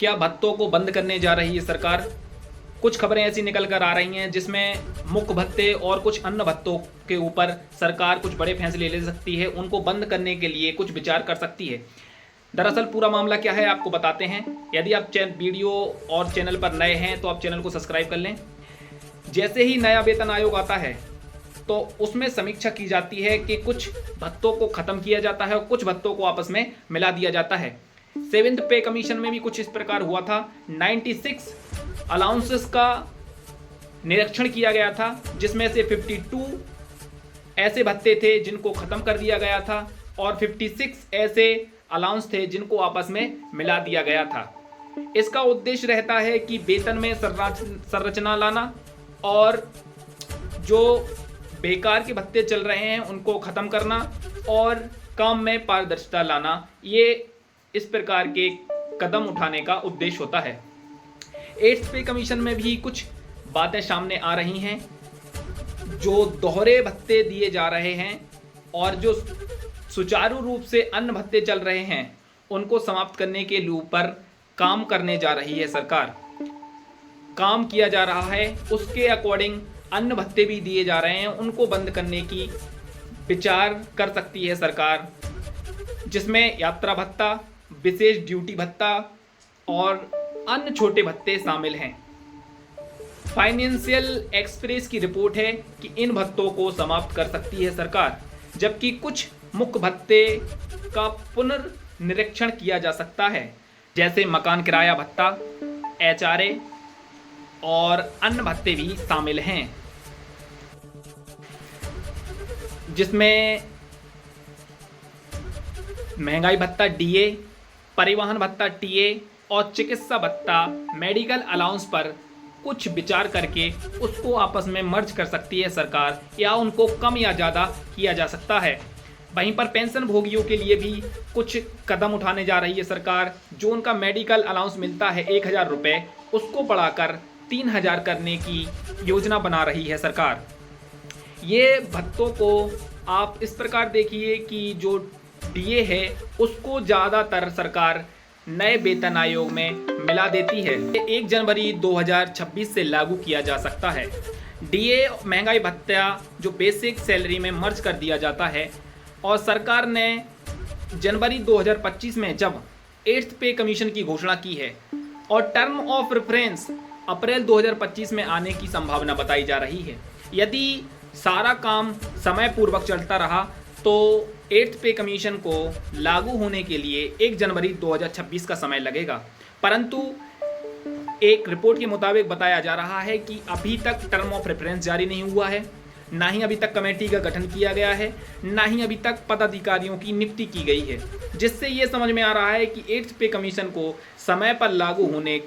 क्या भत्तों को बंद करने जा रही है सरकार? कुछ खबरें ऐसी निकल कर आ रही हैं जिसमें मुख्य भत्ते और कुछ अन्य भत्तों के ऊपर सरकार कुछ बड़े फैसले ले सकती है, उनको बंद करने के लिए कुछ विचार कर सकती है। दरअसल पूरा मामला क्या है आपको बताते हैं। यदि आप वीडियो और चैनल पर नए हैं तो आप चैनल को सब्सक्राइब कर लें। जैसे ही नया वेतन आयोग आता है तो उसमें समीक्षा की जाती है कि कुछ भत्तों को खत्म किया जाता है और कुछ भत्तों को आपस में मिला दिया जाता है। 7th पे कमीशन में भी कुछ इस प्रकार हुआ था। 96 अलाउंसेस का निरीक्षण किया गया था, जिसमें से 52 ऐसे भत्ते थे जिनको खत्म कर दिया गया था और 56 ऐसे अलाउंस थे जिनको आपस में मिला दिया गया था। इसका उद्देश्य रहता है कि वेतन में संरचना लाना और जो बेकार के भत्ते चल रहे हैं उनको खत्म करना और काम में पारदर्शिता लाना, ये इस प्रकार के कदम उठाने का उद्देश्य होता है। 8th पे कमीशन में भी कुछ बातें सामने आ रही हैं। जो दोहरे भत्ते दिए जा रहे हैं और जो सुचारू रूप से अन्य भत्ते चल रहे हैं उनको समाप्त करने के ऊपर काम करने जा रही है सरकार। काम किया जा रहा है, उसके अकॉर्डिंग अन्य भत्ते भी दिए जा रहे हैं, उनको बंद करने की विचार कर सकती है सरकार, जिसमें यात्रा भत्ता, विशेष ड्यूटी भत्ता और अन्य छोटे भत्ते शामिल हैं। फाइनेंशियल एक्सप्रेस की रिपोर्ट है कि इन भत्तों को समाप्त कर सकती है सरकार, जबकि कुछ मुख्य भत्ते का पुनर्निरीक्षण किया जा सकता है, जैसे मकान किराया भत्ता, HRA और अन्य भत्ते भी शामिल हैं, जिसमें महंगाई भत्ता DA, परिवहन भत्ता TA और चिकित्सा भत्ता मेडिकल अलाउंस पर कुछ विचार करके उसको आपस में मर्ज कर सकती है सरकार या उनको कम या ज़्यादा किया जा सकता है। वहीं पर पेंशन भोगियों के लिए भी कुछ कदम उठाने जा रही है सरकार। जो उनका मेडिकल अलाउंस मिलता है 1000 रुपये, उसको बढ़ाकर 3000 करने की योजना बना रही है सरकार। ये भत्तों को आप इस प्रकार देखिए कि जो DA है उसको ज़्यादातर सरकार नए वेतन आयोग में मिला देती है। 1 जनवरी 2026 से लागू किया जा सकता है। DA महंगाई भत्ता जो बेसिक सैलरी में मर्ज कर दिया जाता है और सरकार ने जनवरी 2025 में जब 8th पे कमीशन की घोषणा की है और टर्म ऑफ रेफरेंस अप्रैल 2025 में आने की संभावना बताई जा रही है। यदि सारा काम समय पूर्वक चलता रहा तो 8th पे कमीशन को लागू होने के लिए 1 जनवरी 2026 का समय लगेगा, परंतु एक रिपोर्ट के मुताबिक बताया जा रहा है कि अभी तक टर्म ऑफ रेफरेंस जारी नहीं हुआ है, ना ही अभी तक कमेटी का गठन किया गया है, ना ही अभी तक पदाधिकारियों की नियुक्ति की गई है, जिससे ये समझ में आ रहा है कि 8th पे कमीशन को समय पर लागू होने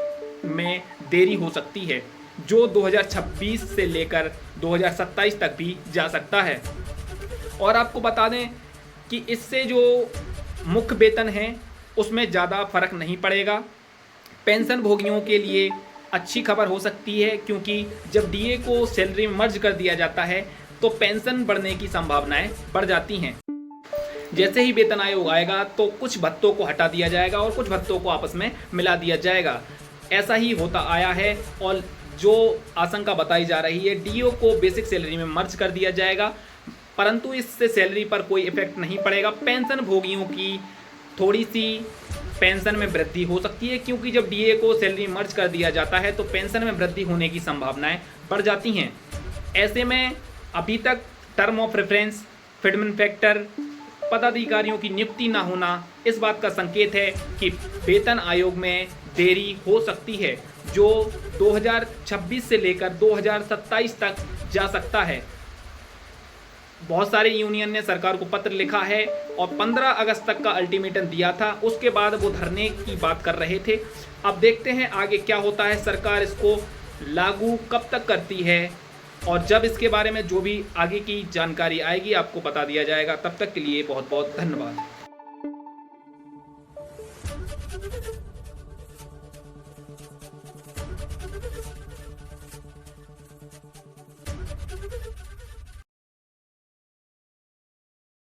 में देरी हो सकती है, जो 2026 से लेकर 2027 तक भी जा सकता है। और आपको बता दें कि इससे जो मुख्य वेतन है उसमें ज़्यादा फर्क नहीं पड़ेगा। पेंशन भोगियों के लिए अच्छी खबर हो सकती है, क्योंकि जब DA को सैलरी में मर्ज कर दिया जाता है तो पेंशन बढ़ने की संभावनाएं बढ़ जाती हैं। जैसे ही वेतन आयोग आएगा तो कुछ भत्तों को हटा दिया जाएगा और कुछ भत्तों को आपस में मिला दिया जाएगा। ऐसा ही होता आया है और जो आशंका बताई जा रही है, DO को बेसिक सैलरी में मर्ज कर दिया जाएगा, परंतु इससे सैलरी पर कोई इफेक्ट नहीं पड़ेगा। पेंशन भोगियों की थोड़ी सी पेंशन में वृद्धि हो सकती है, क्योंकि जब DA को सैलरी मर्ज कर दिया जाता है तो पेंशन में वृद्धि होने की संभावनाएं बढ़ जाती हैं। ऐसे में अभी तक term of reference, fitment factor, पदाधिकारियों की नियुक्ति ना होना इस बात का संकेत है कि वेतन आयोग में देरी हो सकती है, जो 2026 से लेकर 2027 तक जा सकता है। बहुत सारे यूनियन ने सरकार को पत्र लिखा है और 15 अगस्त तक का अल्टीमेटम दिया था, उसके बाद वो धरने की बात कर रहे थे। अब देखते हैं आगे क्या होता है, सरकार इसको लागू कब तक करती है, और जब इसके बारे में जो भी आगे की जानकारी आएगी आपको बता दिया जाएगा। तब तक के लिए बहुत बहुत धन्यवाद।